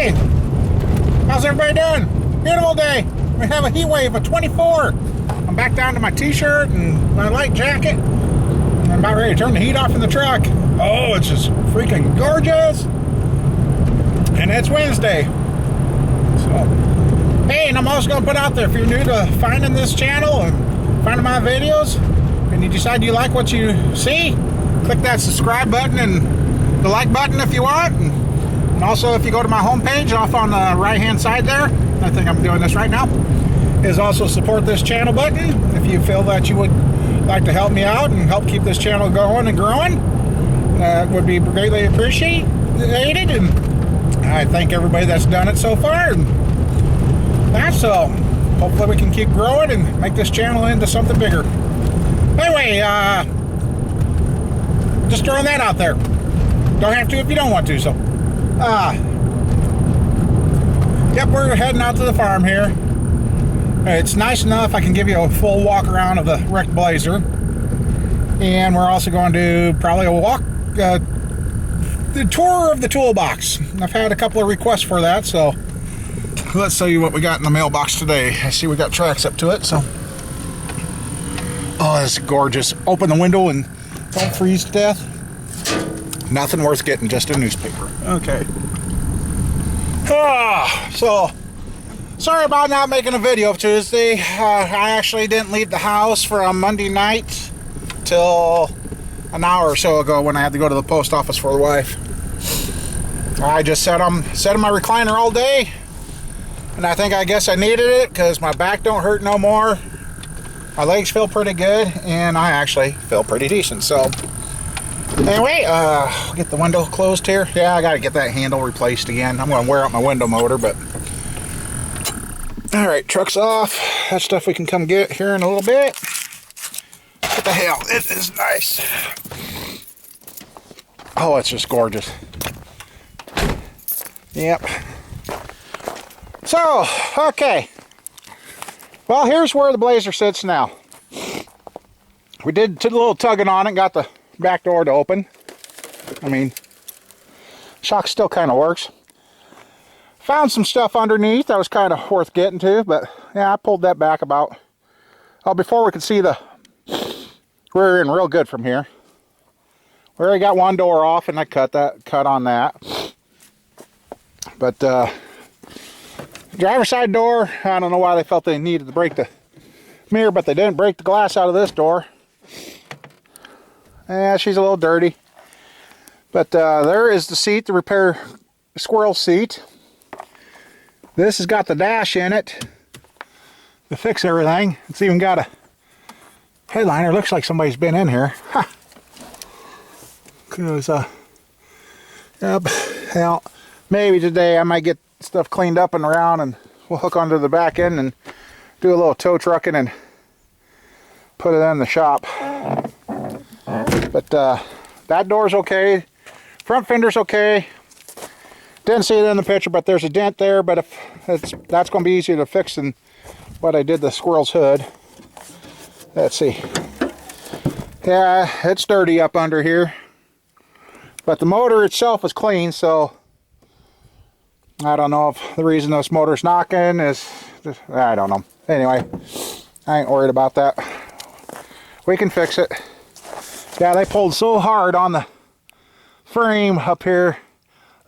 Hey, how's everybody doing? Beautiful day. We have a heat wave of 24. I'm back down to my t-shirt and my light jacket. I'm about ready to turn the heat off in the truck. Oh, it's just freaking gorgeous. And it's Wednesday. So, hey, and I'm also going to put out there, if you're new to finding this channel and finding my videos, and you decide you like what you see, click that subscribe button and the like button if you want. And also, if you go to my homepage off on the right-hand side there, I think I'm doing this right now, is also support this channel button. If you feel that you would like to help me out and help keep this channel going and growing, it would be greatly appreciated. And I thank everybody that's done it so far. And that's so. Hopefully we can keep growing and make this channel into something bigger. Anyway, just throwing that out there. Don't have to if you don't want to. So, yep, we're heading out to the farm here. It's nice enough I can give you a full walk around of the wrecked blazer, and we're also going to do probably a walk, the tour of the toolbox. I've had a couple of requests for that, so let's show you what we got in the mailbox today. I see we got tracks up to it, so oh, it's gorgeous. Open the window and don't freeze to death. Nothing worth getting, just a newspaper. Okay. So sorry about not making a video Tuesday. I actually didn't leave the house from Monday night till an hour or so ago when I had to go to the post office for the wife. I just sat in my recliner all day, and I guess I needed it because my back don't hurt no more. My legs feel pretty good, and I actually feel pretty decent. So anyway, get the window closed here. Yeah, I gotta get that handle replaced again. I'm gonna wear out my window motor, but all right, truck's off. That stuff we can come get here in a little bit. What the hell? It is nice. Oh, it's just gorgeous. Yep. So, okay. Well, here's where the blazer sits now. We did a little tugging on it, got the back door to open. I mean, shock still kind of works. Found some stuff underneath that was kind of worth getting to, but yeah, I pulled that back about, before we could see the rear end real good from here. We already got one door off, and I cut on that. But driver's side door, I don't know why they felt they needed to break the mirror, but they didn't break the glass out of this door. Yeah, she's a little dirty. But there is the seat, the repair squirrel seat. This has got the dash in it to fix everything. It's even got a headliner. Looks like somebody's been in here. Because, yep, well, maybe today I might get stuff cleaned up and around, and we'll hook onto the back end and do a little tow trucking and put it in the shop. But that door's okay. Front fender's okay. Didn't see it in the picture, but there's a dent there, but that's going to be easier to fix than what I did the squirrel's hood. Let's see. Yeah, it's dirty up under here. But the motor itself is clean, so I don't know if the reason this motor's knocking is, I don't know. Anyway, I ain't worried about that. We can fix it. Yeah, they pulled so hard on the frame up here.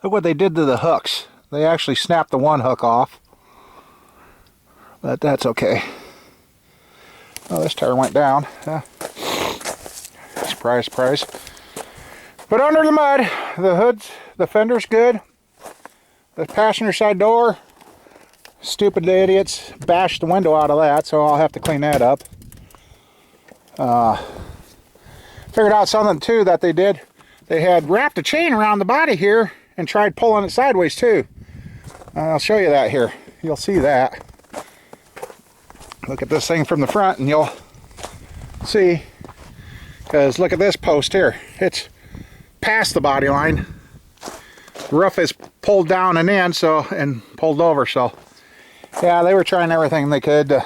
Look what they did to the hooks. They actually snapped the one hook off. But that's okay. Oh, this tire went down. Surprise, surprise. But under the mud, the hood's, the fender's good. The passenger side door, stupid idiots bashed the window out of that, so I'll have to clean that up. Figured out something too that they did. They had wrapped a chain around the body here and tried pulling it sideways too. I'll show you that here. You'll see that. Look at this thing from the front and you'll see, because look at this post here. It's past the body line. The roof is pulled down and in, so, and pulled over, so yeah, they were trying everything they could to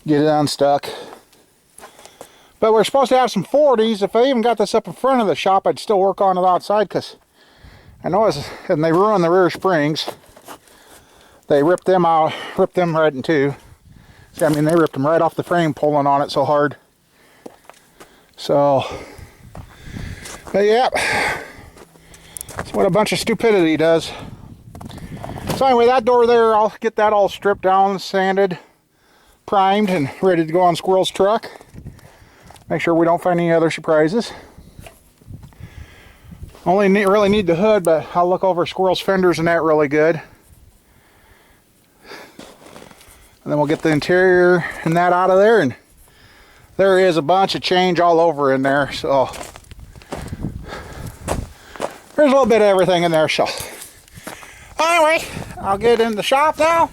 get it unstuck. But we're supposed to have some 40s. If I even got this up in front of the shop, I'd still work on it outside, because I know and they ruined the rear springs. They ripped them out, ripped them right in two. See, I mean, they ripped them right off the frame pulling on it so hard. So, but yeah, that's what a bunch of stupidity does. So anyway, that door there, I'll get that all stripped down, sanded, primed, and ready to go on Squirrel's truck. Make sure we don't find any other surprises. Only really need the hood, but I'll look over Squirrel's fenders and that really good. And then we'll get the interior and that out of there, and there is a bunch of change all over in there, so there's a little bit of everything in there. So anyway, I'll get in the shop now,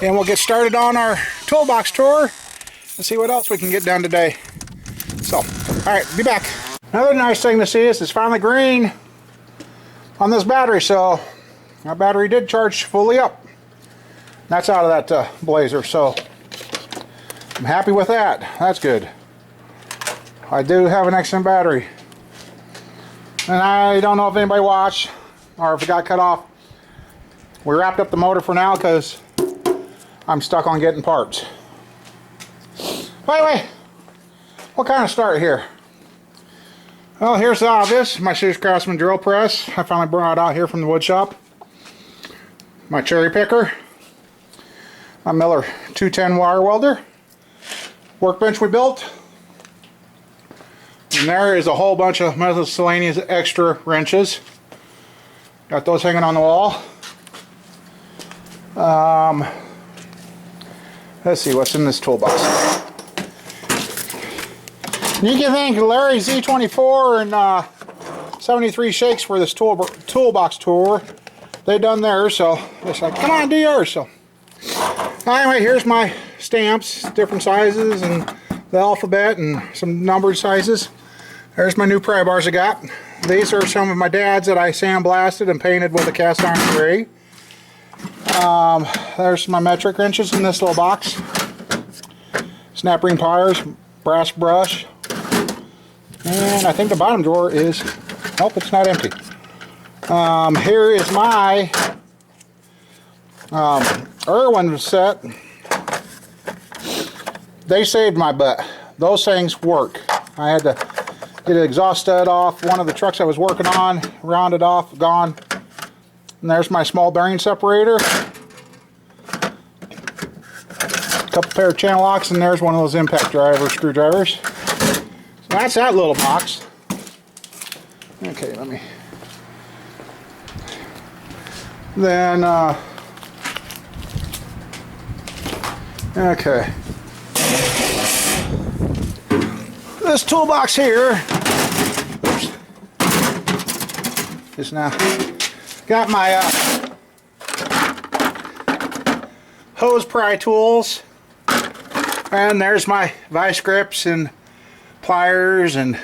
and we'll get started on our toolbox tour and see what else we can get done today. So, alright, be back. Another nice thing to see is it's finally green on this battery, so our battery did charge fully up. That's out of that blazzer, so I'm happy with that. That's good. I do have an excellent battery. And I don't know if anybody watched or if it got cut off. We wrapped up the motor for now because I'm stuck on getting parts. Anyway, what kind of start here? Well, here's this, my Sears Craftsman drill press. I finally brought it out here from the wood shop. My cherry picker. My Miller 210 wire welder. Workbench we built. And there is a whole bunch of miscellaneous extra wrenches. Got those hanging on the wall. Let's see what's in this toolbox. You can thank Larry Z24 and 73 Shakes for this toolbox tour. They done theirs, so it's like, come on, do yours. So anyway, here's my stamps, different sizes, and the alphabet, and some numbered sizes. There's my new pry bars I got. These are some of my dad's that I sandblasted and painted with a cast iron gray. There's my metric wrenches in this little box. Snap ring pliers, brass brush, and I think the bottom drawer is, nope, it's not empty. Here is my Irwin set. They saved my butt. Those things work. I had to get an exhaust stud off one of the trucks I was working on, round it off, gone. And there's my small bearing separator. A couple pair of channel locks, and there's one of those impact screwdrivers. So that's that little box. Okay, let me. Then, okay. This toolbox here, oops, is now got my hose pry tools, and there's my vice grips and pliers, and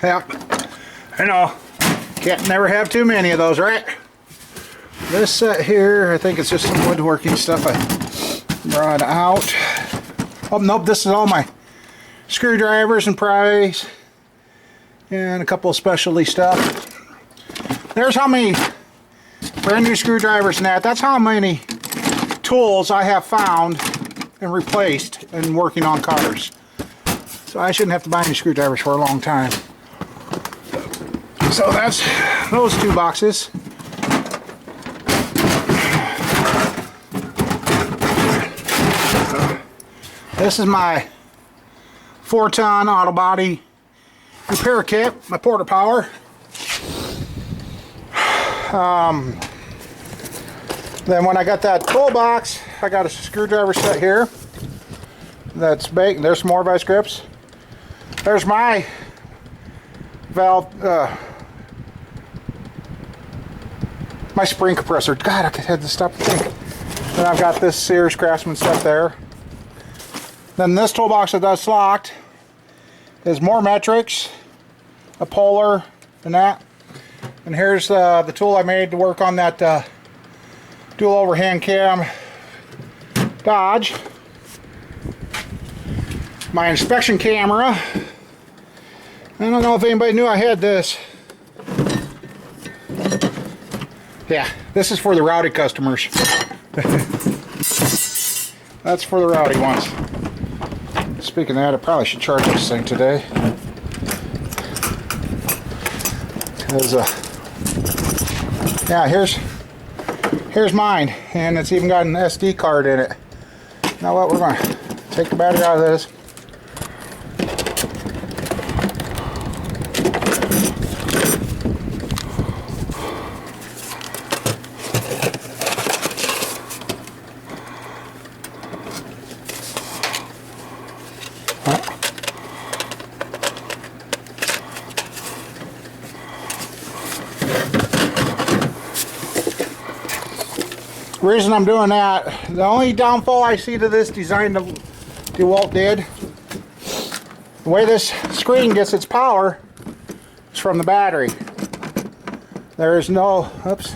yeah, I know, can't never have too many of those, right? This set here, I think it's just some woodworking stuff I brought out. Oh nope, this is all my screwdrivers and pries and a couple of specialty stuff. There's how many brand new screwdrivers and that's how many tools I have found and replaced in working on cars. So I shouldn't have to buy any screwdrivers for a long time. So that's those two boxes. This is my 4-ton auto body repair kit, my Porter Power. Then when I got that toolbox, I got a screwdriver set here. That's baked. There's some more vice grips. There's my valve, my spring compressor. God, I had to stop and think. Then I've got this Sears Craftsman stuff there. Then this toolbox that's locked is more metrics, a polar, and that. And here's the tool I made to work on that dual overhand cam Dodge. My inspection camera. I don't know if anybody knew I had this. Yeah, this is for the rowdy customers. That's for the rowdy ones. Speaking of that, I probably should charge this thing today. Because, yeah, here's mine, and it's even got an SD card in it. Now what, we're going to take the battery out of this. The reason I'm doing that, the only downfall I see to this design that DeWalt did, the way this screen gets its power is from the battery. There is no, oops,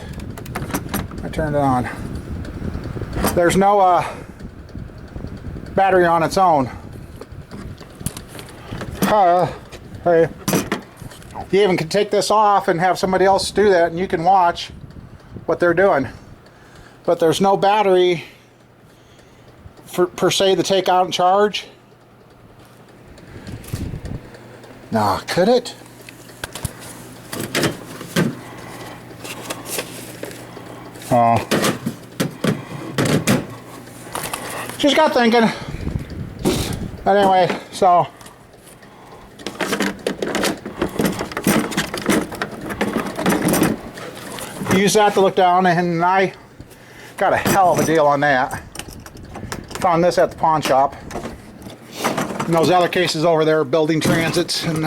I turned it on. There's no battery on its own. Hey, you even can take this off and have somebody else do that, and you can watch what they're doing. But there's no battery per se to take out and charge. Nah, could it? Oh. Just got thinking. But anyway, so. Use that to look down, and I got a hell of a deal on that. Found this at the pawn shop. And those other cases over there are building transits and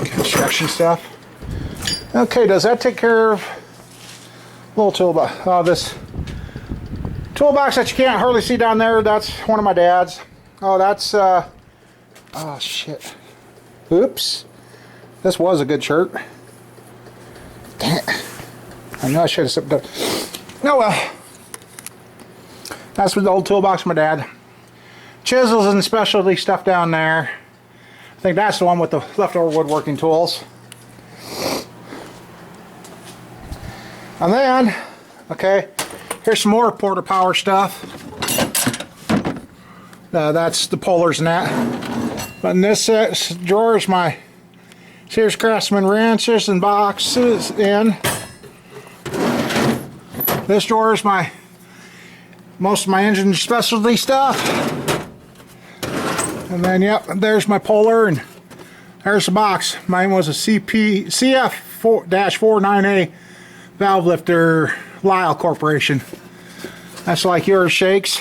construction stuff. Okay, does that take care of little toolbox? Oh, this toolbox that you can't hardly see down there, that's one of my dad's. Oh, that's, oh shit. Oops. This was a good shirt. Dang it. I know I should have stepped up. Oh well. That's with the old toolbox of my dad. Chisels and specialty stuff down there. I think that's the one with the leftover woodworking tools. And then, okay, here's some more Porter Power stuff. That's the pullers and that. But in this drawer is my Sears Craftsman wrenches and boxes in. This drawer is most of my engine specialty stuff. And then, yep, there's my puller, and there's the box. Mine was a CF-49A valve lifter, Lyle Corporation. That's like yours, Shakes.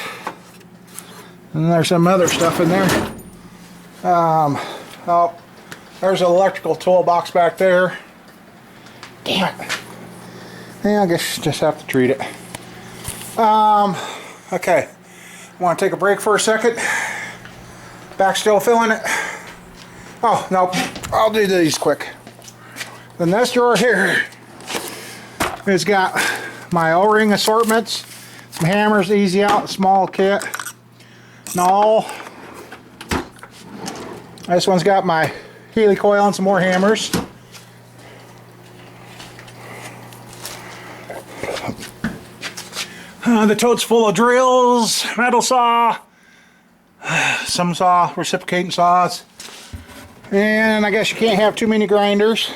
And there's some other stuff in there. Oh, there's an electrical toolbox back there. Damn it. Yeah, I guess you just have to treat it. Okay. I want to take a break for a second. Back still feeling it. Oh, nope. I'll do these quick. Then this drawer here has got my O-ring assortments, some hammers, easy out, small kit. No. This one's got my Healy coil and some more hammers. The tote's full of drills, metal saw, some saw, reciprocating saws, and I guess you can't have too many grinders.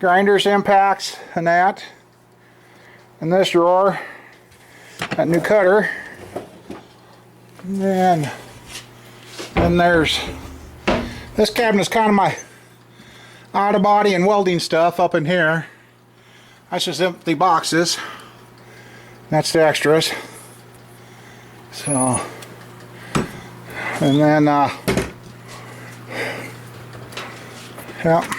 Grinders, impacts, and that. In this drawer, that new cutter. And then there's, this cabinet's kind of my auto body and welding stuff up in here. That's just empty boxes. That's the extras. So, and then, yeah,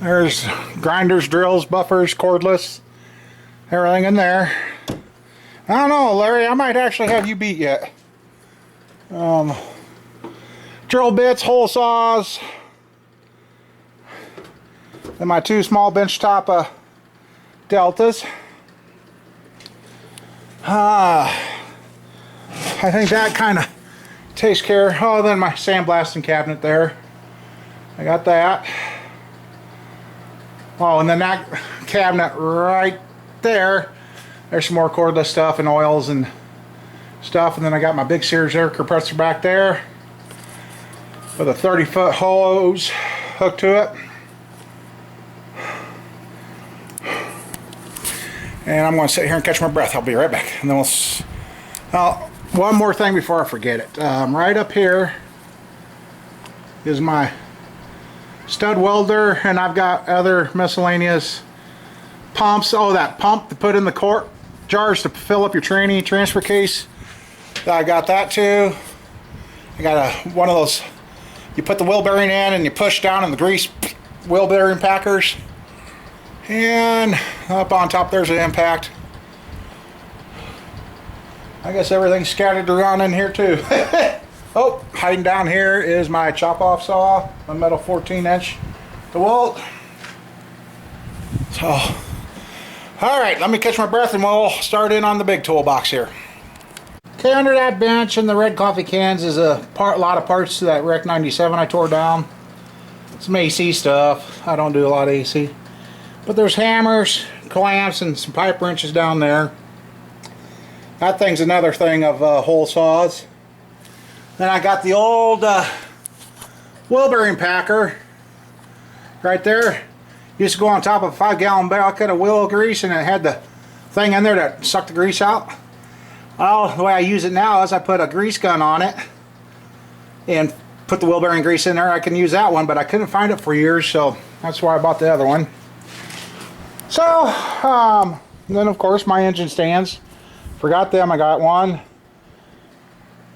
there's grinders, drills, buffers, cordless, everything in there. I don't know, Larry, I might actually have you beat yet. Drill bits, hole saws, and my two small benchtop deltas. I think that kind of takes care. Oh, then my sandblasting cabinet there. I got that. Oh, and then that cabinet right there. There's some more cordless stuff and oils and stuff, and then I got my big Sears air compressor back there with a 30-foot hose hooked to it. And I'm going to sit here and catch my breath. I'll be right back. And then one more thing before I forget it. Right up here is my stud welder, and I've got other miscellaneous pumps. Oh, that pump to put in the quart jars to fill up your tranny transfer case. I got that too. I got one of those, you put the wheel bearing in and you push down in the grease wheel bearing packers. And up on top there's an impact. I guess everything's scattered around in here too. Oh, hiding down here is my chop off saw, my metal 14-inch DeWalt. So, alright, let me catch my breath and we'll start in on the big toolbox here. Okay, under that bench and the red coffee cans is a lot of parts to that Rec 97 I tore down. Some AC stuff. I don't do a lot of AC. But there's hammers, clamps, and some pipe wrenches down there. That thing's another thing of hole saws. Then I got the old wheel bearing packer right there. Used to go on top of a 5-gallon bucket of wheel grease, and it had the thing in there that sucked the grease out. Well, the way I use it now is I put a grease gun on it and put the wheel bearing grease in there. I can use that one, but I couldn't find it for years, so that's why I bought the other one. So, then of course my engine stands. Forgot them. I got 1,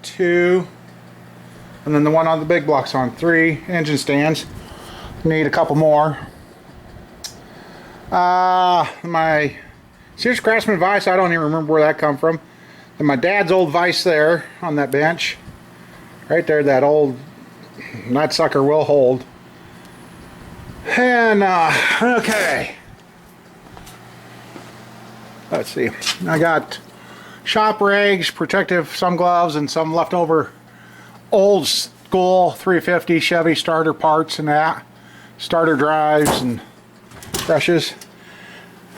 2, and then the one on the big block's on 3 engine stands. Need a couple more. My Sears Craftsman vise, I don't even remember where that come from. And my dad's old vise there on that bench. Right there, that old, that sucker will hold. And, okay. Let's see. I got shop rags, protective sun gloves, and some leftover old school 350 Chevy starter parts and that. Starter drives and brushes.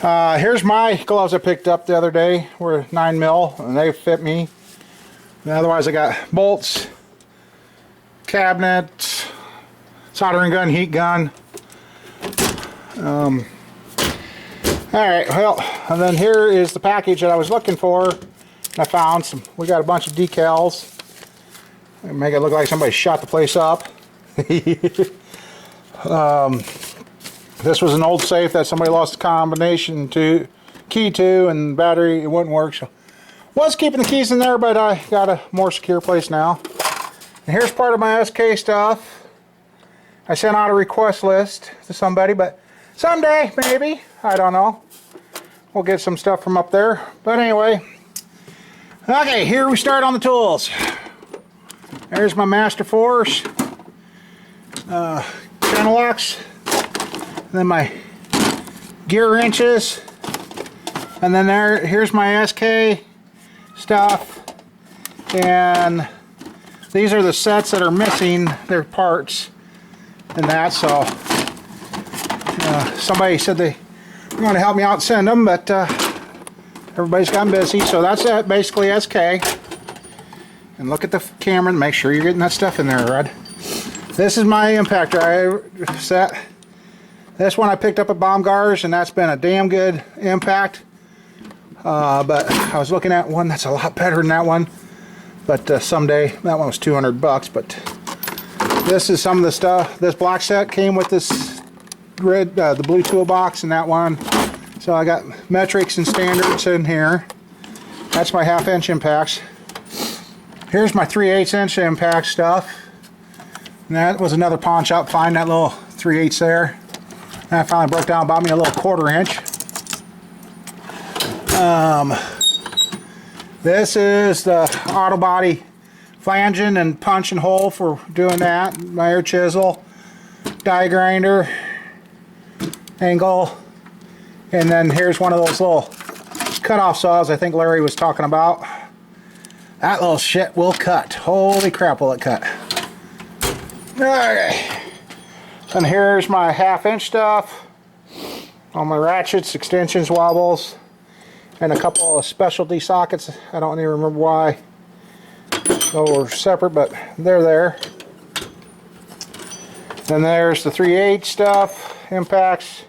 Here's my gloves I picked up the other day. Were 9mm and they fit me. And otherwise I got bolts, cabinet, soldering gun, heat gun. Alright, well, and then here is the package that I was looking for. I found some, we got a bunch of decals. Make it look like somebody shot the place up. This was an old safe that somebody lost the combination to key to, and battery, it wouldn't work. So was keeping the keys in there, but I got a more secure place now. And here's part of my SK stuff. I sent out a request list to somebody, but someday, maybe, I don't know. We'll get some stuff from up there. But anyway, okay, here we start on the tools. There's my Master Force, channel locks, and then my gear wrenches, and then here's my SK stuff, and these are the sets that are missing their parts and that. So somebody said they were going to help me out and send them, but everybody's gotten busy. So that's it, basically SK. And look at the camera and make sure you're getting that stuff in there, Rod. This is my impactor I set. This one I picked up at Baumgart's, and that's been a damn good impact. But I was looking at one that's a lot better than that one. But someday, that one was $200. But this is some of the stuff. This black set came with this red, the blue toolbox and that one. So I got metrics and standards in here. That's my 1/2-inch impacts. Here's my 3/8-inch impact stuff. And that was another pawn shop find, that little 3/8 there. And I finally broke down and bought me a little 1/4 inch. This is the auto body flanging and punching hole for doing that. My air chisel, die grinder, angle, and then here's one of those little cutoff saws I think Larry was talking about. That little shit will cut. Holy crap, will it cut. Okay. And here's my 1/2-inch stuff. all my ratchets, extensions, wobbles, and a couple of specialty sockets. I don't even remember why those were separate, but they're there. Then there's the 3/8 stuff, impacts.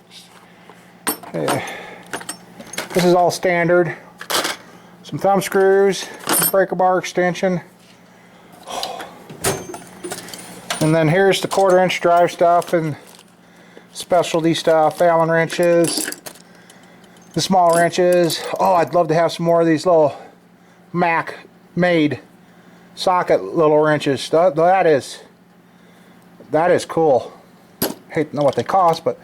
This is all standard. Some thumb screws, breaker bar extension. And then here's the 1/4 inch drive stuff and specialty stuff, Allen wrenches, the small wrenches. Oh, I'd love to have some more of these little Mac made socket little wrenches. That is cool. Hate to know what they cost, but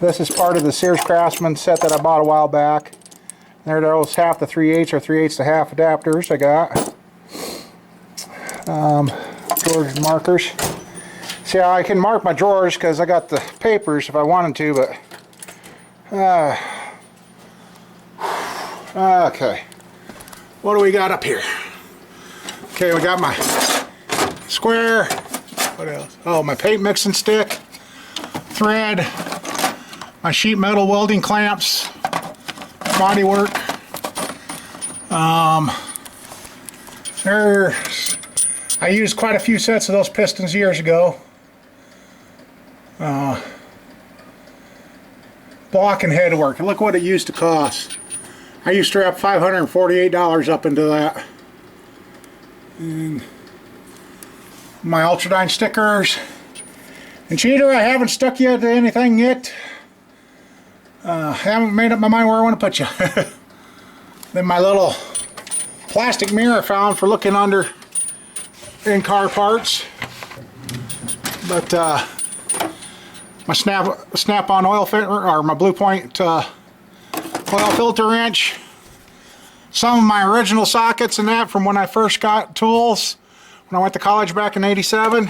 this is part of the Sears Craftsman set that I bought a while back. There those half the 3/8 or 3/8 to half adapters I got. Drawers markers. See, I can mark my drawers because I got the papers if I wanted to, but okay. What do we got up here? Okay, we got my square. What else? Oh, my paint mixing stick, thread, my sheet metal welding clamps, body work. I used quite a few sets of those pistons years ago. Block and head work. And look what it used to cost. I used to wrap $548 up into that. And my Ultradyne stickers. And cheater, I haven't stuck you to anything yet. Haven't made up my mind where I want to put you. Then my little plastic mirror I found for looking under in car parts. But my snap-on oil filter, or my Blue Point oil filter wrench. Some of my original sockets and that from when I first got tools when I went to college back in '87.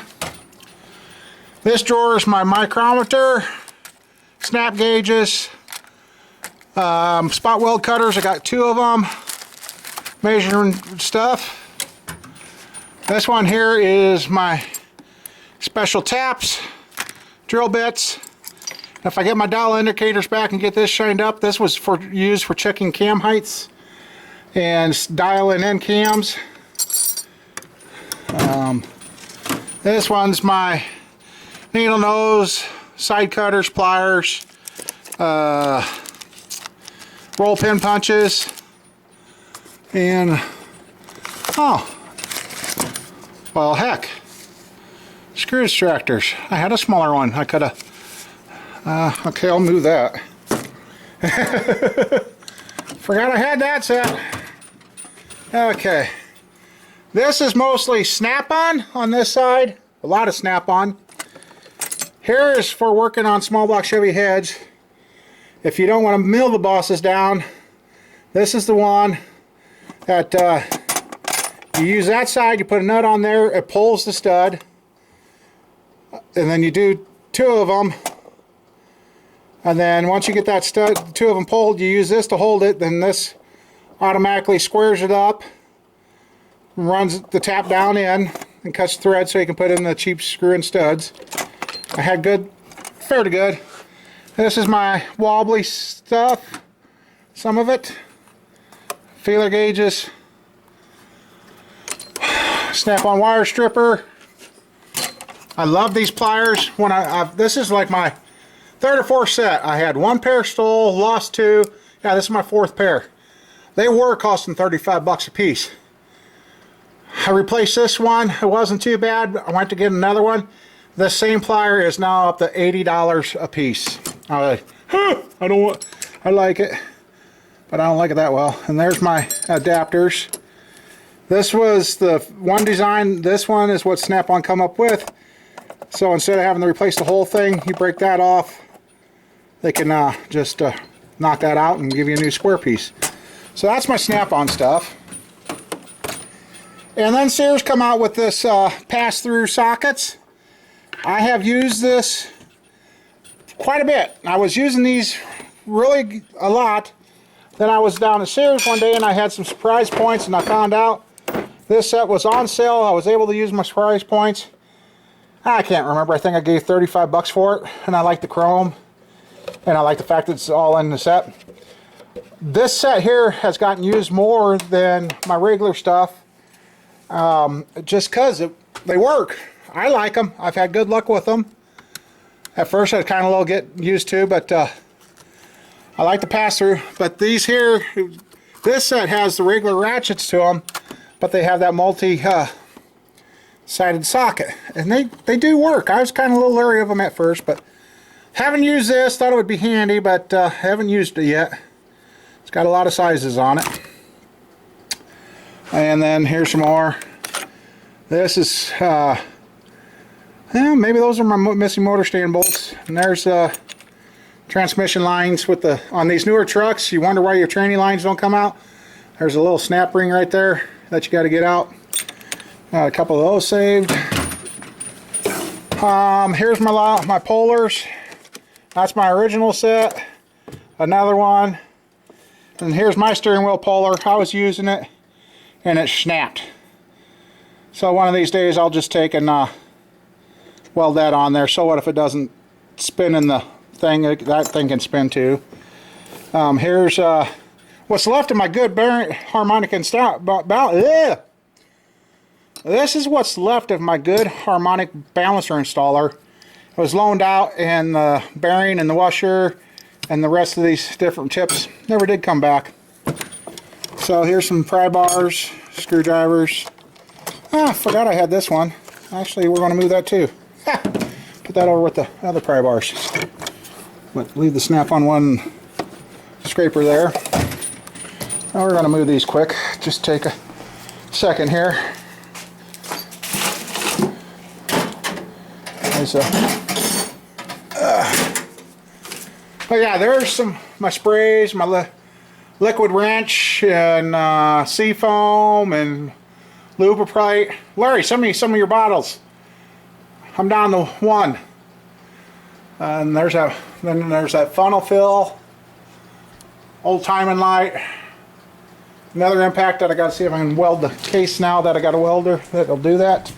This drawer is my micrometer, snap gauges, spot weld cutters. I got 2 of them, measuring stuff. This one here is my special taps, drill bits. If I get my dial indicators back and get this shined up, this was used for checking cam heights and dialing in cams. This one's my needle nose, side cutters, pliers, roll pin punches, and well, heck, screw extractors. I had a smaller one. I could have. Okay, I'll move that. Forgot I had that set. Okay. This is mostly snap-on this side. A lot of snap-on. Here is for working on small block Chevy heads. If you don't want to mill the bosses down, this is the one that you use that side, you put a nut on there, it pulls the stud, and then you do 2 of them. And then once you get that stud, 2 of them pulled, you use this to hold it, then this automatically squares it up, runs the tap down in, and cuts thread so you can put in the cheap screw-in studs. I had fairly good. This is my wobbly stuff, some of it. Feeler gauges. Snap-on wire stripper. I love these pliers. This is like my 3rd or 4th set. I had 1 pair stole, lost 2. Yeah, this is my 4th pair. They were costing $35 a piece. I replaced this one. It wasn't too bad. I went to get another one. This same plier is now up to $80 a piece. I like it, but I don't like it that well. And there's my adapters. This was the one design. This one is what Snap-on come up with. So instead of having to replace the whole thing, you break that off. They can just knock that out and give you a new square piece. So that's my Snap-on stuff. And then Sears come out with this pass-through sockets. I have used this quite a bit. I was using these really a lot. Then I was down at Sears one day and I had some surprise points and I found out this set was on sale. I was able to use my surprise points. I can't remember. I think I gave $35 for it, and I like the chrome. And I like the fact that it's all in the set. This set here has gotten used more than my regular stuff, just because they work. I like them. I've had good luck with them. At first I was kind of a little get used to, but I like the pass-through. But these here, this set has the regular ratchets to them, but they have that multi-sided socket. And they do work. I was kind of a little leery of them at first, but haven't used this. Thought it would be handy, but haven't used it yet. It's got a lot of sizes on it. And then here's some more. This is, maybe those are my missing motor stand bolts. And there's transmission lines with on these newer trucks. You wonder why your tranny lines don't come out. There's a little snap ring right there that you got to get out. Got a couple of those saved. Here's my polars. That's my original set. Another one. And here's my steering wheel polar. I was using it and it snapped. So one of these days I'll just take and weld that on there. So what if it doesn't spin in the thing? That thing can spin too. Here's what's left of my good bearing harmonic installer. This is what's left of my good harmonic balancer installer. It was loaned out, and the bearing and the washer and the rest of these different tips never did come back. So here's some pry bars, screwdrivers. I forgot I had this one. Actually, we're going to move that too. Put that over with the other pry bars. But leave the snap-on one scraper there. Now we're going to move these quick. Just take a second here. There's but yeah, there's my sprays, my liquid wrench, and seafoam, and Lubriprite. Larry, send me some of your bottles. I'm down to one. And there's that funnel fill, old timing light. Another impact that I got to see if I can weld the case now that I got a welder that'll do that.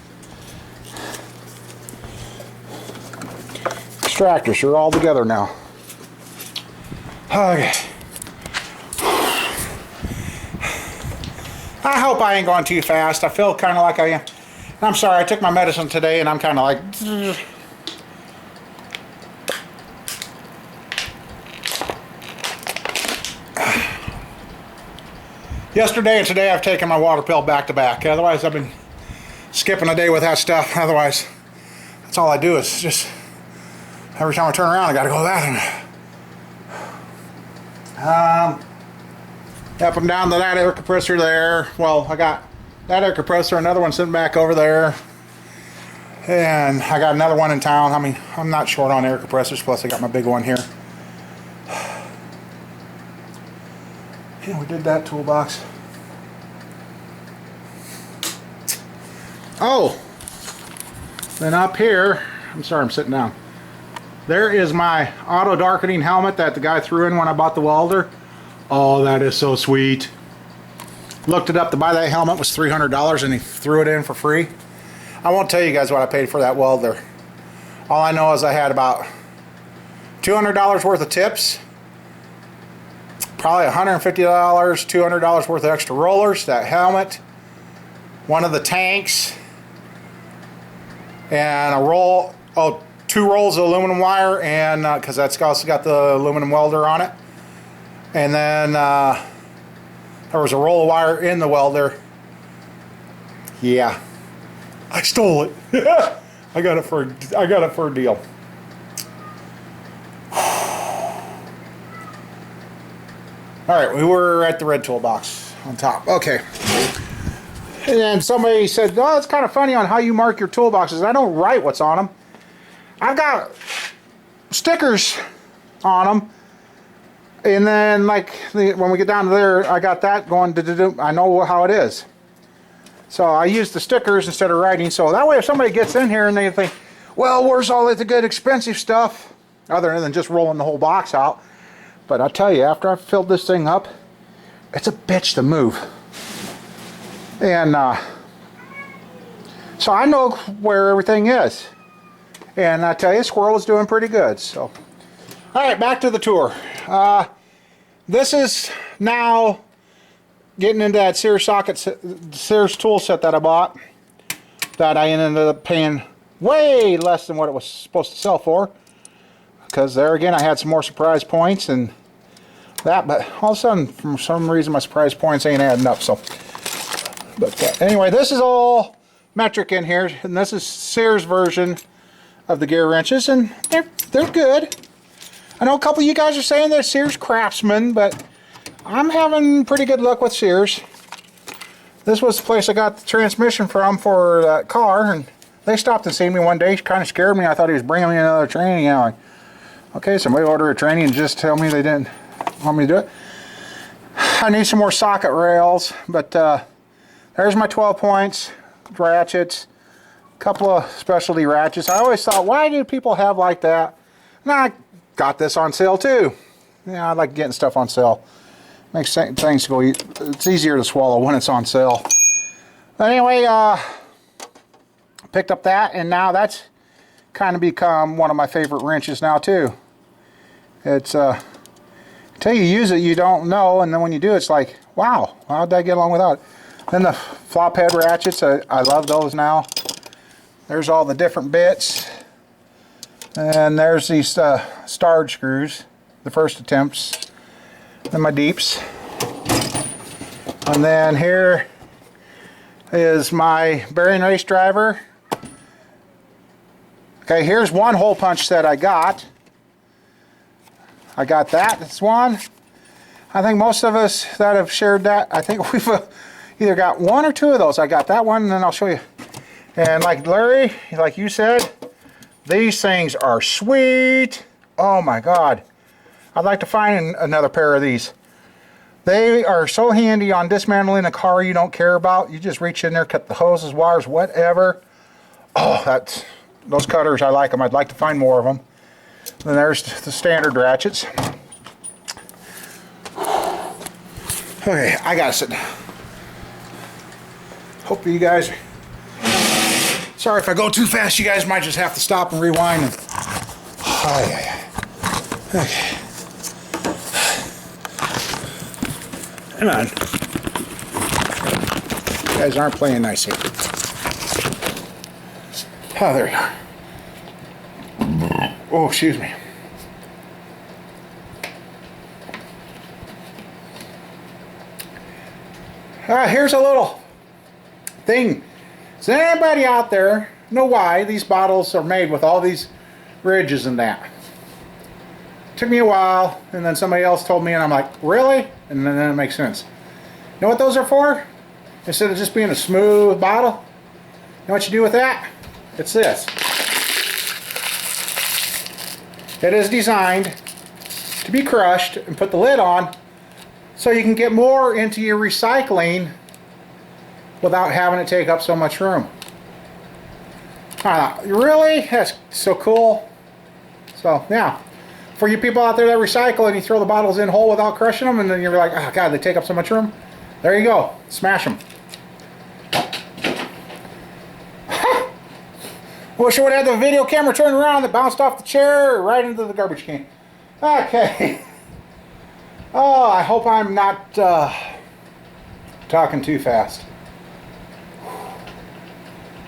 Extractors are all together now. Okay. I hope I ain't going too fast. I feel kind of like I am. I'm sorry, I took my medicine today and I'm kind of like... Yesterday and today I've taken my water pill back to back. Otherwise I've been skipping a day with that stuff. Otherwise, that's all I do is just... Every time I turn around I gotta go to the bathroom. Up and down to that air compressor there. Well, I got that air compressor, another one sitting back over there, and I got another one in town. I mean, I'm not short on air compressors, plus I got my big one here. Yeah, we did that toolbox. Oh, then up here, I'm sorry, I'm sitting down. There is my auto darkening helmet that the guy threw in when I bought the welder. Oh, that is so sweet. Looked it up, to buy that helmet was $300 and he threw it in for free. I won't tell you guys what I paid for that welder. All I know is I had about $200 worth of tips, probably $150, $200 worth of extra rollers, that helmet, one of the tanks, and two rolls of aluminum wire, and because that's also got the aluminum welder on it. And then there was a roll of wire in the welder. Yeah, I stole it. I got it for a deal. All right, we were at the red toolbox on top. Okay. And then somebody said, "Oh, it's kind of funny on how you mark your toolboxes." I don't write what's on them. I've got stickers on them. And then, like, when we get down to there, I got that going. I know how it is. So I use the stickers instead of writing. So that way, if somebody gets in here and they think, well, where's all the good expensive stuff? Other than just rolling the whole box out. But I tell you, after I've filled this thing up, it's a bitch to move. And so I know where everything is. And I tell you, Squirrel is doing pretty good. So, Alright, back to the tour. This is now getting into that Sears tool set that I bought, that I ended up paying way less than what it was supposed to sell for, because there again I had some more surprise points and that, but all of a sudden for some reason my surprise points ain't adding up. So but anyway, this is all metric in here, and this is Sears version of the gear wrenches, and they're good. I know a couple of you guys are saying they're Sears Craftsman, but I'm having pretty good luck with Sears. This was the place I got the transmission from for that car, and they stopped and seen me one day. Kind of scared me. I thought he was bringing me another training. I'm like, okay, somebody ordered a training and just tell me they didn't want me to do it. I need some more socket rails, but there's my 12 points, ratchets, a couple of specialty ratchets. I always thought, why do people have like that? And I got this on sale too. Yeah, I like getting stuff on sale. Makes things go, it's easier to swallow when it's on sale. But anyway, picked up that, and now that's kind of become one of my favorite wrenches now too. It's until you use it you don't know, and then when you do it's like, wow, how did I get along without it? Then the flop head ratchets, I love those now. There's all the different bits, and there's these starred screws, the first attempts, and my deeps. And then here is my bearing race driver. Okay, here's one hole punch set I got. I got that, that's one. I think most of us that have shared that, I think we've either got one or two of those. I got that one, and then I'll show you. And like Larry, like you said, these things are sweet. Oh my God. I'd like to find another pair of these. They are so handy on dismantling a car you don't care about. You just reach in there, cut the hoses, wires, whatever. Oh, those cutters, I like them. I'd like to find more of them. Then there's the standard ratchets. Okay, I gotta sit down. Hope you guys, sorry if I go too fast, you guys might just have to stop and rewind. Okay. Come on. You guys aren't playing nice here. Oh, there you are. Oh, excuse me. Here's a little thing. Does anybody out there know why these bottles are made with all these ridges and that? Took me a while, and then somebody else told me, and I'm like, really? And then it makes sense. You know what those are for? Instead of just being a smooth bottle, you know what you do with that? It's this. It is designed to be crushed and put the lid on so you can get more into your recycling without having it take up so much room. Really? That's so cool. So, yeah. For you people out there that recycle and you throw the bottles in whole without crushing them, and then you're like, oh God, they take up so much room. There you go. Smash them. Wish I would have the video camera turned around that bounced off the chair right into the garbage can. Okay. Oh, I hope I'm not talking too fast.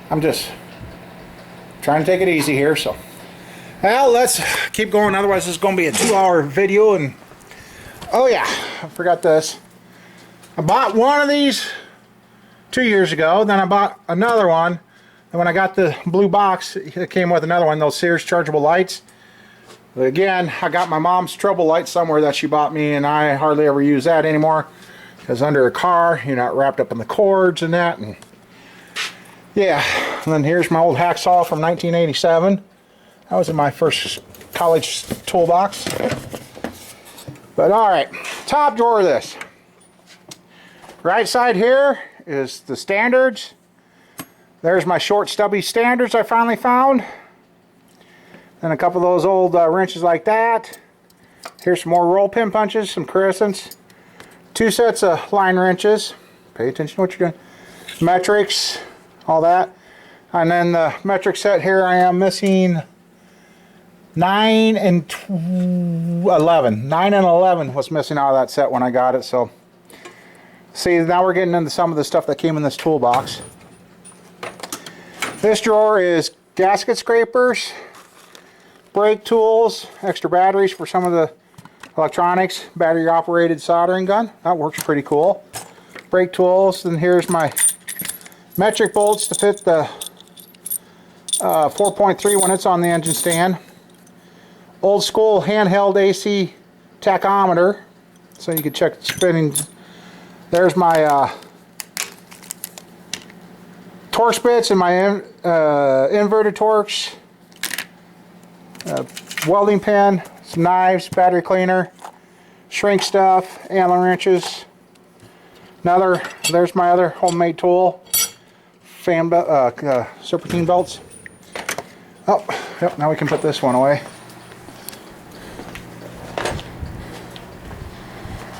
I'm just trying to take it easy here, so. Well, let's keep going, otherwise this is going to be a 2-hour video. And oh yeah, I forgot this. I bought one of these 2 years ago, then I bought another one. And when I got the blue box, it came with another one, those Sears chargeable lights. But again, I got my mom's trouble light somewhere that she bought me, and I hardly ever use that anymore. Because under a car, you're not wrapped up in the cords and that. And yeah, and then here's my old hacksaw from 1987. That was in my first college toolbox. But alright, top drawer of this. Right side here is the standards. There's my short stubby standards I finally found. And a couple of those old wrenches like that. Here's some more roll pin punches, some crescents. 2 sets of line wrenches. Pay attention to what you're doing. Metrics, all that. And then the metric set here, I am missing 9 and 11. 9 and 11 was missing out of that set when I got it. So, see, now we're getting into some of the stuff that came in this toolbox. This drawer is gasket scrapers, brake tools, extra batteries for some of the electronics, battery operated soldering gun. That works pretty cool. Brake tools, and here's my metric bolts to fit the 4.3 when it's on the engine stand. Old school handheld AC tachometer, so you can check the spinning. There's my Torx bits and my inverted Torx, welding pen, some knives, battery cleaner, shrink stuff, Allen wrenches. There's my other homemade tool, fan serpentine belts. Oh, yep, now we can put this one away.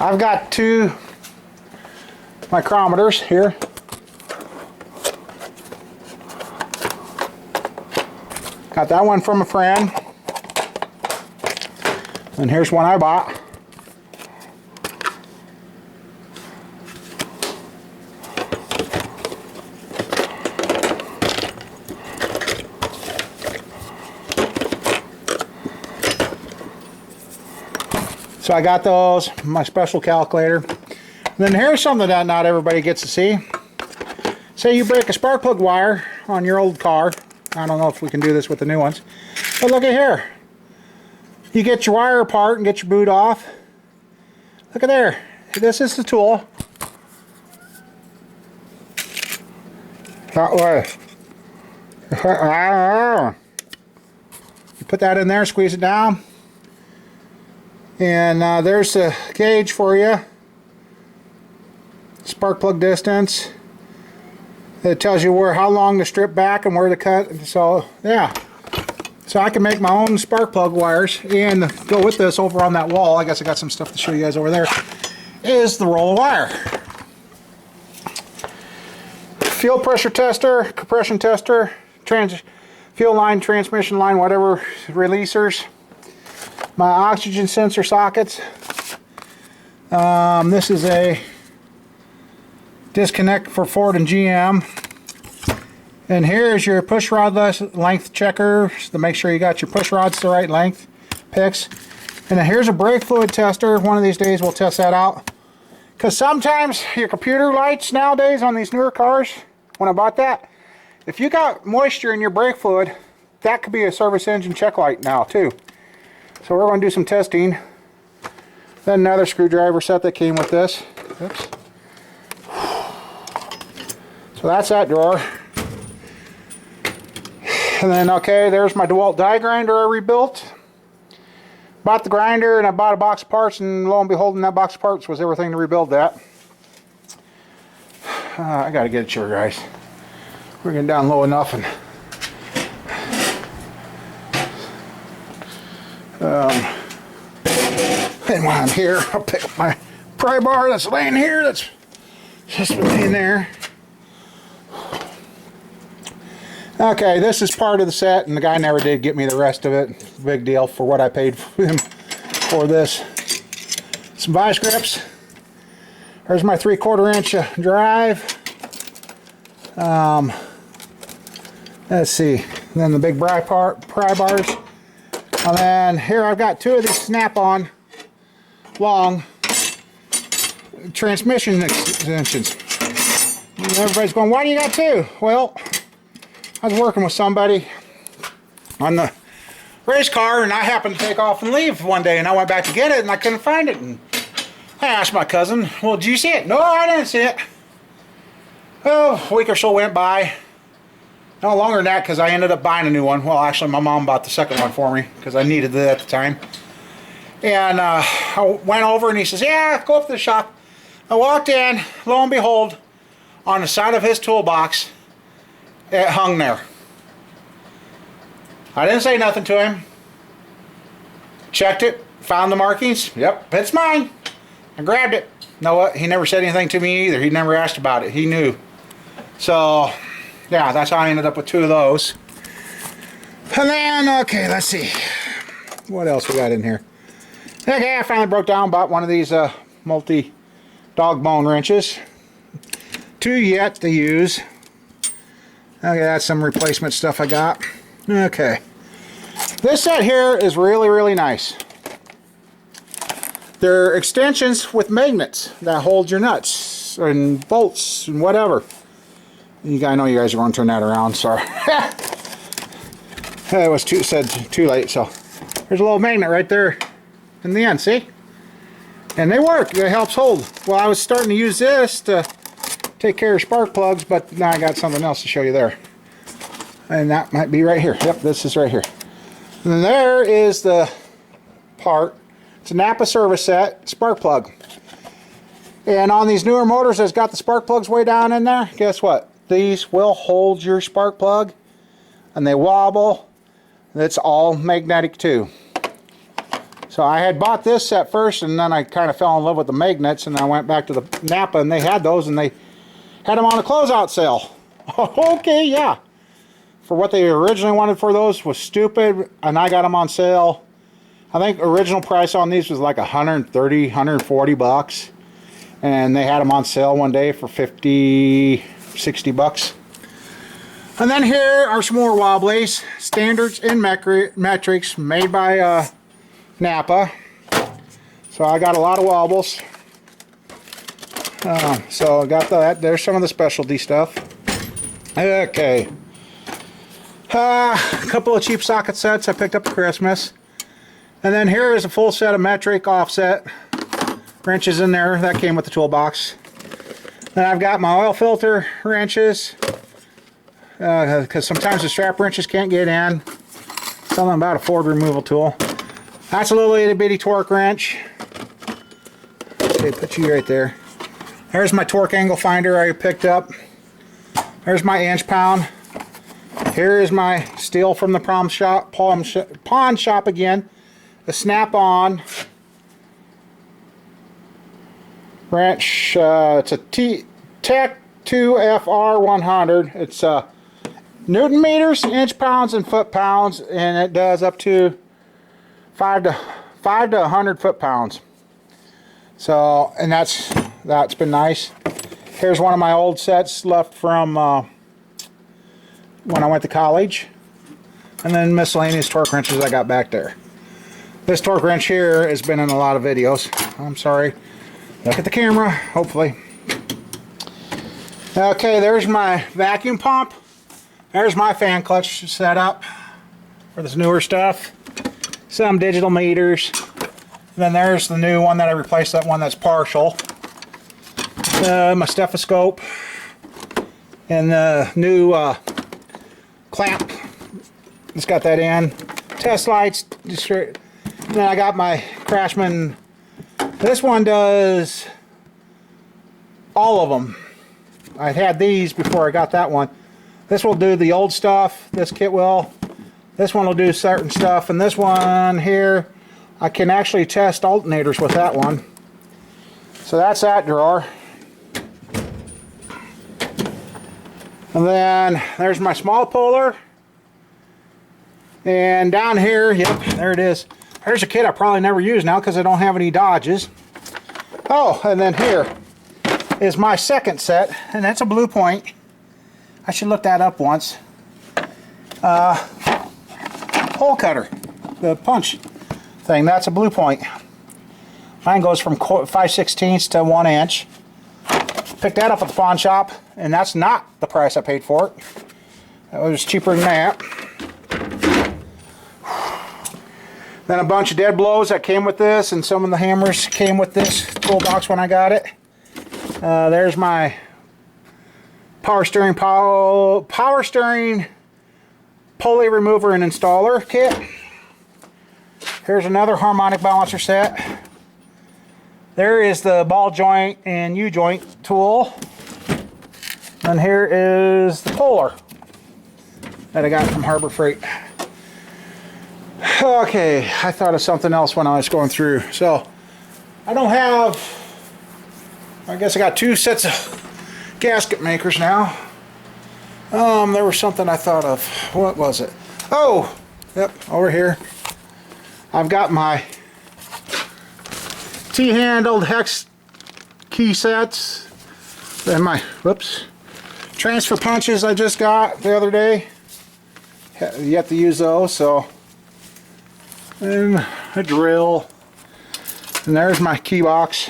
I've got 2 micrometers here. Got that one from a friend. And here's one I bought. So I got those, my special calculator. And then here's something that not everybody gets to see. Say you break a spark plug wire on your old car. I don't know if we can do this with the new ones. But look at here. You get your wire apart and get your boot off. Look at there. This is the tool. That way. You put that in there, squeeze it down. And there's the gauge for you. Spark plug distance. It tells you how long to strip back and where to cut. So yeah, so I can make my own spark plug wires. And go with this over on that wall, I guess I got some stuff to show you guys over there, is the roll of wire. Fuel pressure tester, compression tester, fuel line, transmission line, whatever, releasers. My oxygen sensor sockets. This is a disconnect for Ford and GM. And here's your push rod length checker to make sure you got your push rods the right length picks. And then here's a brake fluid tester. One of these days we'll test that out. Because sometimes your computer lights nowadays on these newer cars, when I bought that, if you got moisture in your brake fluid, that could be a service engine check light now too. So we're going to do some testing. Then another screwdriver set that came with this. Oops. So that's that drawer. And then, okay, there's my DeWalt die grinder I rebuilt. Bought the grinder and I bought a box of parts, and lo and behold, in that box of parts was everything to rebuild that. I got to get it to you guys. We're getting down low enough, and and while I'm here, I'll pick up my pry bar that's laying here. That's just been laying there. Okay, this is part of the set, and the guy never did get me the rest of it. Big deal for what I paid for him for this. Some vice grips. There's my 3/4 inch drive. Let's see. Then the big pry bars. And then here I've got 2 of these snap-on long transmission extensions. And everybody's going, why do you got 2? Well, I was working with somebody on the race car, and I happened to take off and leave one day, and I went back to get it, and I couldn't find it. And I asked my cousin, well, did you see it? No, I didn't see it. Oh, a week or so went by. No longer than that, because I ended up buying a new one. Well, actually, my mom bought the second one for me, because I needed it at the time. And I went over, and he says, yeah, go up to the shop. I walked in, lo and behold, on the side of his toolbox, it hung there. I didn't say nothing to him. Checked it, found the markings. Yep, it's mine. I grabbed it. You know what? He never said anything to me either. He never asked about it. He knew. So, yeah, that's how I ended up with 2 of those. And then, okay, let's see. what else we got in here? Okay, I finally broke down, bought one of these multi-dog bone wrenches. 2 yet to use. Okay, that's some replacement stuff I got. Okay. This set here is really, really nice. They're extensions with magnets that hold your nuts and bolts and whatever. I know you guys are going to turn that around, sorry. It was said too late, so there's a little magnet right there in the end, see? And they work, it helps hold. Well, I was starting to use this to take care of spark plugs, but now I got something else to show you there. And that might be right here. Yep, this is right here. And there is the part. It's a Napa service set, spark plug. And on these newer motors that's got the spark plugs way down in there, guess what? These will hold your spark plug, and they wobble. It's all magnetic too. So I had bought this set first, and then I kind of fell in love with the magnets, and I went back to the Napa, and they had those, and they had them on a closeout sale. Okay, yeah. For what they originally wanted for those was stupid, and I got them on sale. I think original price on these was like 130, 140 bucks. And they had them on sale one day for 50, 60 bucks. And then here are some more wobblies. Standards in metrics made by Napa. So I got a lot of wobbles. So I got that. There's some of the specialty stuff. Okay. A couple of cheap socket sets I picked up for Christmas. And then here is a full set of metric offset wrenches in there. That came with the toolbox. Then I've got my oil filter wrenches. Because sometimes the strap wrenches can't get in. Something about a Ford removal tool. That's a little itty bitty torque wrench. Okay, put you right there. There's my torque angle finder I picked up. There's my inch pound. Here is my steel from the pawn shop again. The snap-on wrench. It's a Tech 2FR100. It's Newton meters, inch pounds, and foot pounds, and it does up to 5 to 100 foot pounds. So, and that's been nice. Here's one of my old sets left from when I went to college, and then miscellaneous torque wrenches I got back there. This torque wrench here has been in a lot of videos. I'm sorry. Look at the camera, hopefully. Okay, there's my vacuum pump. There's my fan clutch setup for this newer stuff. Some digital meters. Then there's the new one that I replaced, that one that's partial. My stethoscope. And the new clamp. It's got that in. Test lights. Then I got my Craftsman. This one does all of them. I had these before I got that one. This will do the old stuff. This kit will. This one will do certain stuff. And this one here, I can actually test alternators with that one. So that's that drawer. And then there's my small puller. And down here, yep, there it is. There's a kit I probably never use now because I don't have any Dodges. Oh, and then here is my second set, and that's a Blue Point. I should look that up once. Hole cutter, the punch thing, that's a Blue Point. Mine goes from 5/16 to 1 inch. Picked that up at the pawn shop, and that's not the price I paid for it. That was cheaper than that. Then a bunch of dead blows that came with this, and some of the hammers came with this toolbox when I got it. There's my power steering pulley remover and installer kit. Here's another harmonic balancer set. There is the ball joint and U-joint tool. And here is the puller that I got from Harbor Freight. Okay, I thought of something else when I was going through. So, I don't have, I guess I got 2 sets of gasket makers now. There was something I thought of. What was it? Oh, yep, over here. I've got my T-handled hex key sets and my, whoops, transfer punches I just got the other day. Yet to use those, so. And a drill. And there's my key box.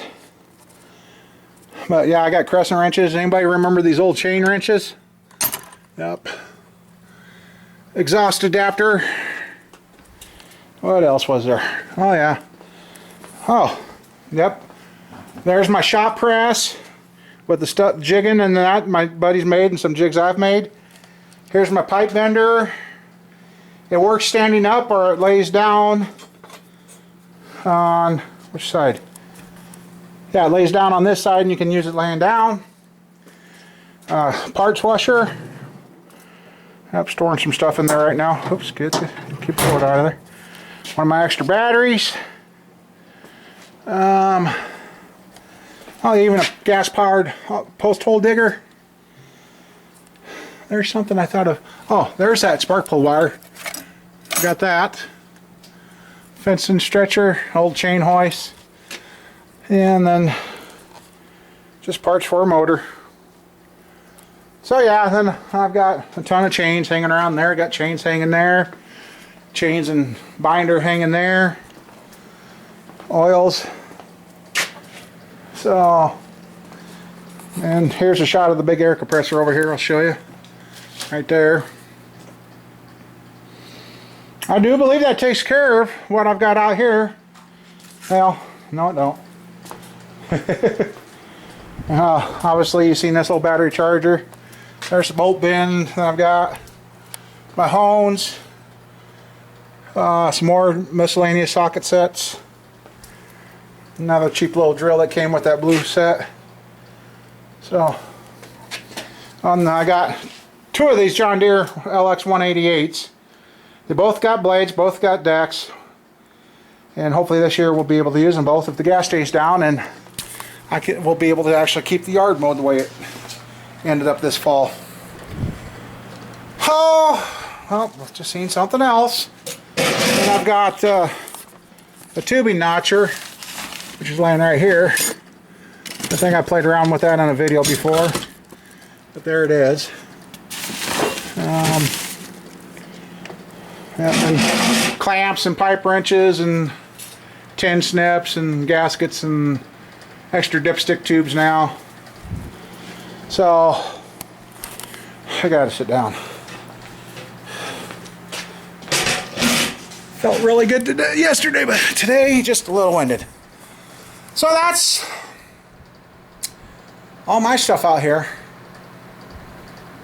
But yeah, I got crescent wrenches. Anybody remember these old chain wrenches? Yep. Exhaust adapter. What else was there? Oh yeah. Oh, yep. There's my shop press with the stuff jigging and that my buddy's made and some jigs I've made. Here's my pipe bender. It works standing up or it lays down on which side? Yeah, it lays down on this side and you can use it laying down. Parts washer. I'm storing some stuff in there right now. Oops, keep the fluid out of there. One of my extra batteries. Oh, even a gas-powered post hole digger. There's something I thought of. Oh, there's that spark plug wire. Got that. Fencing stretcher, old chain hoist. And then just parts for a motor. So yeah, then I've got a ton of chains hanging around there. Got chains hanging there. Chains and binder hanging there. Oils. So, and here's a shot of the big air compressor over here. I'll show you. Right there. I do believe that takes care of what I've got out here. Well, no it don't. Obviously you've seen this little battery charger. There's the bolt bin that I've got. My hones. Some more miscellaneous socket sets. Another cheap little drill that came with that blue set. So, I got two of these John Deere LX 188s. They both got blades, both got decks, and hopefully this year we'll be able to use them both if the gas stays down, and we'll be able to actually keep the yard mowed the way it ended up this fall. Oh, well, I've just seen something else. And I've got a tubing notcher, which is laying right here. I think I played around with that on a video before, but there it is. And clamps and pipe wrenches and tin snips and gaskets and extra dipstick tubes now. So I gotta sit down. Felt really good yesterday, but today just a little winded. So that's all my stuff out here.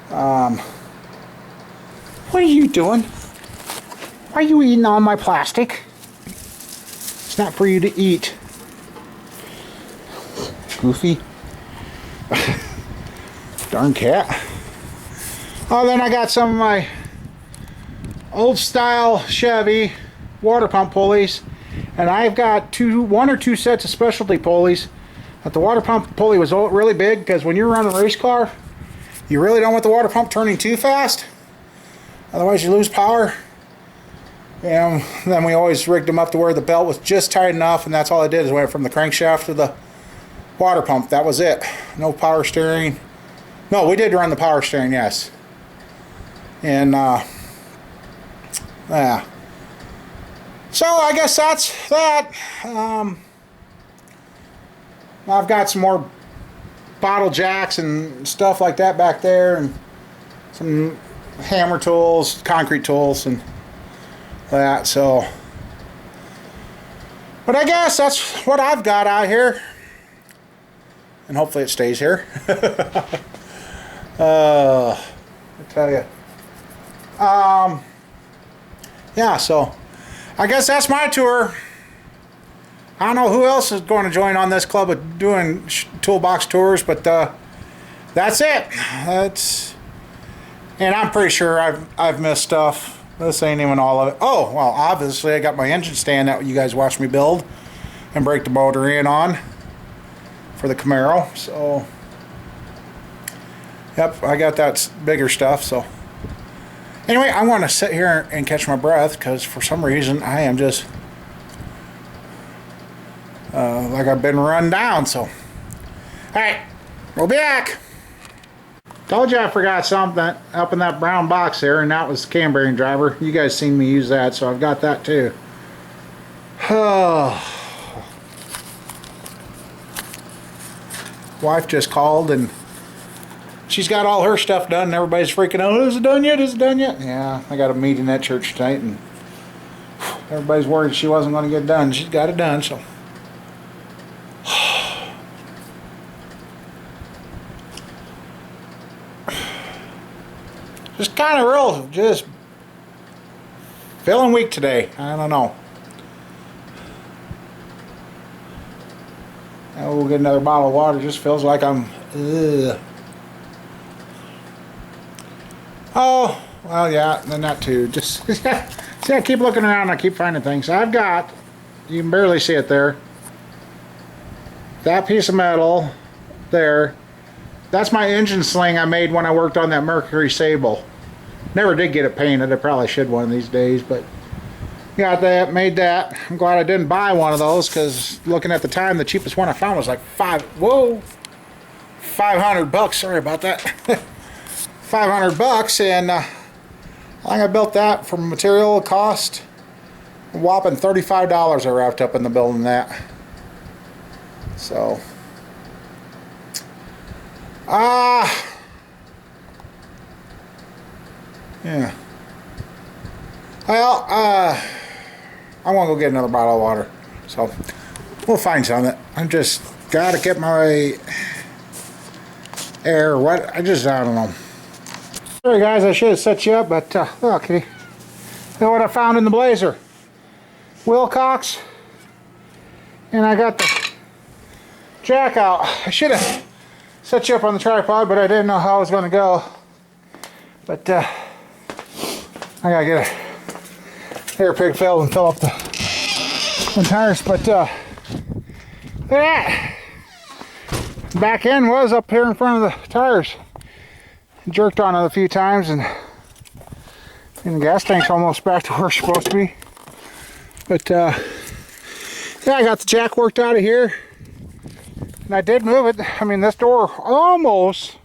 What are you doing? Why are you eating all my plastic? It's not for you to eat. Goofy. Darn cat. Oh, then I got some of my old style Chevy water pump pulleys, and I've got one or two sets of specialty pulleys. But the water pump pulley was really big because when you're running a race car, you really don't want the water pump turning too fast, otherwise you lose power. And then we always rigged them up to where the belt was just tight enough, and that's all I did is went from the crankshaft to the water pump. That was it. No power steering. No, we did run the power steering, yes. And yeah. So I guess that's that. I've got some more bottle jacks and stuff like that back there, and some hammer tools, concrete tools, and that. So, but I guess that's what I've got out here, and hopefully it stays here. I tell you. Yeah, so I guess that's my tour. I don't know who else is going to join on this club of doing toolbox tours, but that's it. And I'm pretty sure I've missed stuff. This ain't even all of it. Oh, well, obviously I got my engine stand that you guys watched me build and break the motor in on for the Camaro. So, yep, I got that bigger stuff. So, anyway, I want to sit here and catch my breath because for some reason I am just like I've been run down. So, all right, we'll be back. Told you I forgot something up in that brown box there, and that was the cam bearing driver. You guys seen me use that, so I've got that too. Wife just called and she's got all her stuff done, and everybody's freaking out. Is it done yet? Is it done yet? Yeah, I got a meeting at church tonight, and everybody's worried she wasn't going to get it done. She's got it done, so. Just kind of real, just feeling weak today. I don't know. Now we'll get another bottle of water. Just feels like I'm. Ugh. Oh, well, yeah, then that too. Just see, I keep looking around. I keep finding things. I've got. You can barely see it there. That piece of metal there. That's my engine sling I made when I worked on that Mercury Sable. Never did get it painted. I probably should one of these days, but got that, made that. I'm glad I didn't buy one of those, because looking at the time, the cheapest one I found was like $500. Sorry about that. $500, and I think I built that from material cost. A whopping $35 I wrapped up in the building that. So. Yeah. Well, I want to go get another bottle of water. So, we'll find something. I'm just got to get my air. What? I don't know. Sorry, guys, I should have set you up, but, okay. You know what I found in the blazer? Wilcox. And I got the jack out. I should have set you up on the tripod, but I didn't know how I was going to go. But I gotta get a air pig filled and fill up the tires. But look at that. Back end was up here in front of the tires. Jerked on it a few times, and the gas tank's almost back to where it's supposed to be. But yeah, I got the jack worked out of here. And I did move it. I mean, this door almost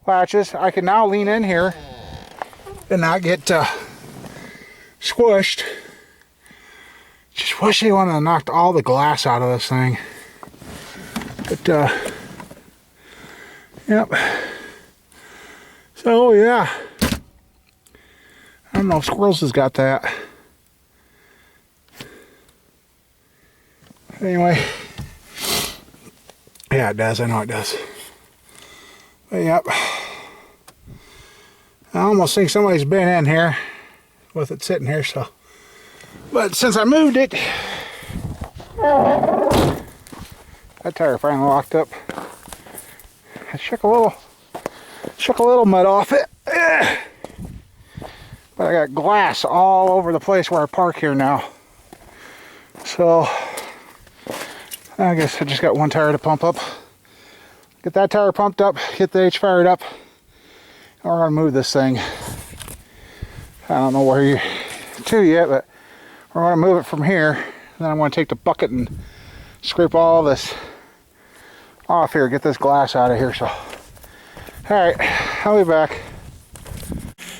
latches. I can now lean in here and not get squished. Just wish they wouldn't have knocked all the glass out of this thing. But, yep. So, yeah. I don't know if Squirrels has got that. Anyway. Yeah, it does. I know it does. But, yep. I almost think somebody's been in here with it sitting here, so. But since I moved it, that tire finally locked up. I shook a little mud off it. But I got glass all over the place where I park here now. So I guess I just got one tire to pump up. Get that tire pumped up, get the H fired up. And we're gonna move this thing. I don't know where you're to yet, but we're gonna move it from here. Then I'm gonna take the bucket and scrape all this off here, get this glass out of here. So, all right, I'll be back.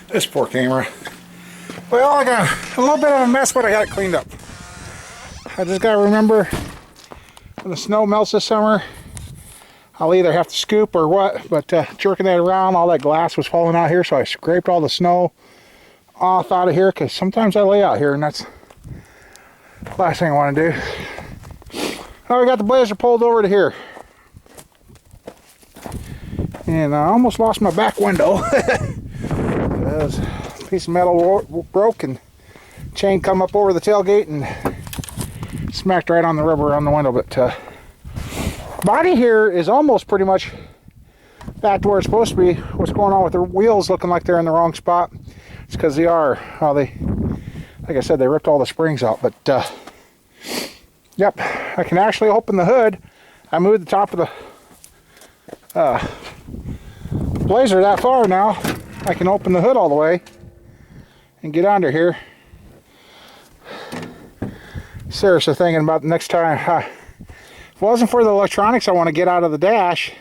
This poor camera. Well, I got a little bit of a mess, but I got it cleaned up. I just gotta remember when the snow melts this summer, I'll either have to scoop or what, but jerking that around, all that glass was falling out here, so I scraped all the snow off out of here, because sometimes I lay out here, and that's the last thing I want to do. Oh, we got the blazer pulled over to here. And I almost lost my back window. A piece of metal broke, and chain come up over the tailgate and smacked right on the rubber on the window. But body here is almost pretty much back to where it's supposed to be. What's going on with the wheels looking like they're in the wrong spot? It's because they are. Like I said, they ripped all the springs out. But yep, I can actually open the hood. I moved the top of the blazer that far now. I can open the hood all the way and get under here. Seriously thinking about the next time If it wasn't for the electronics I want to get out of the dash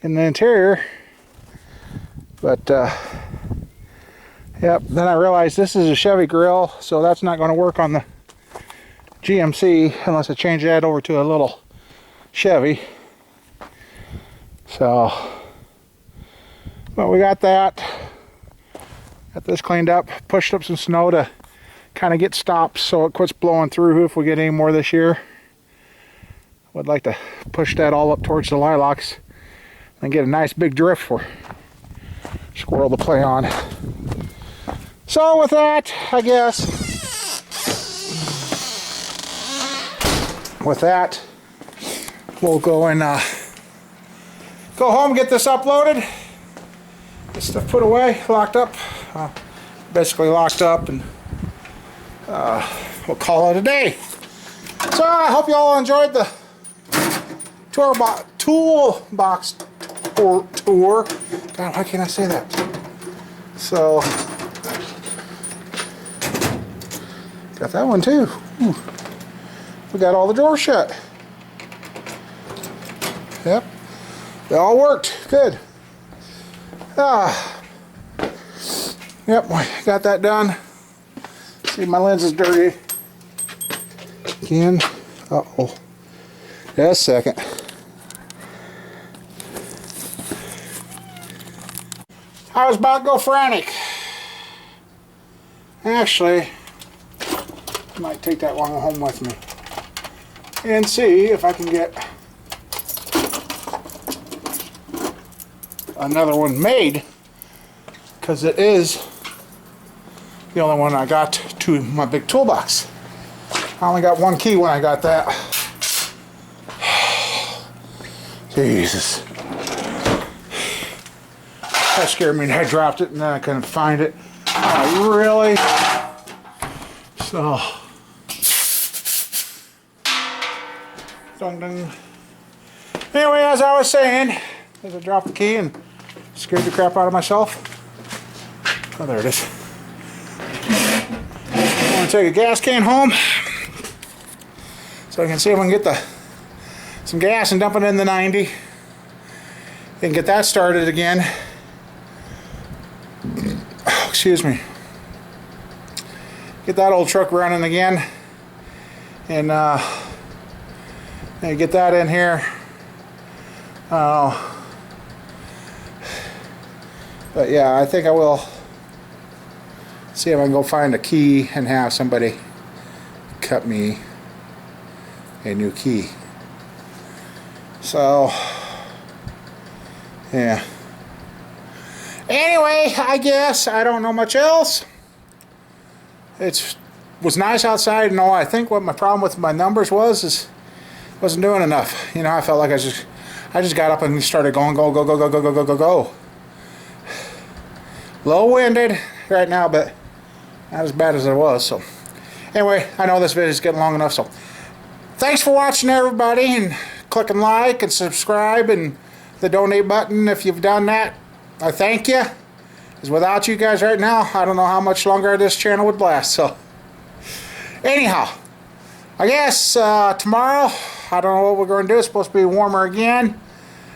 in the interior. But, yep, then I realized this is a Chevy grill, so that's not going to work on the GMC unless I change that over to a little Chevy. So, but we got that. Got this cleaned up, pushed up some snow to kind of get stopped so it quits blowing through if we get any more this year. Would like to push that all up towards the lilacs and get a nice big drift for squirrel to play on. So with that, I guess, with that, we'll go and go home, get this uploaded, get stuff put away, locked up, basically locked up, and we'll call it a day. So I hope you all enjoyed the Toolbox tour. God, why can't I say that? So, got that one too. Ooh. We got all the drawers shut. Yep, they all worked. Good. Yep, got that done. See, my lens is dirty again. Uh-oh. Just a second. I was about to go frantic. Actually, I might take that one home with me and see if I can get another one made, because it is the only one I got to my big toolbox. I only got one key when I got that. Jesus. That scared me, and I dropped it and then I couldn't find it. Oh, really? So. Dun dun. Anyway, as I was saying, as I dropped the key and scared the crap out of myself. Oh, there it is. I'm going to take a gas can home so I can see if I can get some gas and dump it in the 90. Then get that started again. Oh, excuse me. Get that old truck running again. And get that in here. But yeah, I think I will see if I can go find a key and have somebody cut me a new key. So, yeah. Anyway, I guess I don't know much else. It was nice outside. No, I think what my problem with my numbers is wasn't doing enough. You know, I felt like I just got up and started going, go, go, go, go, go, go, go, go, go. Low-winded right now, but not as bad as it was. So, anyway, I know this video is getting long enough. So, thanks for watching, everybody, and clicking like and subscribe and the donate button if you've done that. I thank you. Because without you guys right now, I don't know how much longer this channel would last. So, anyhow, I guess tomorrow, I don't know what we're going to do. It's supposed to be warmer again.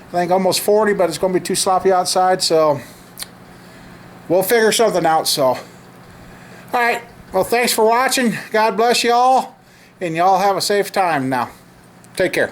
I think almost 40, but it's going to be too sloppy outside. So, we'll figure something out. So, alright. Well, thanks for watching. God bless you all. And y'all have a safe time now. Take care.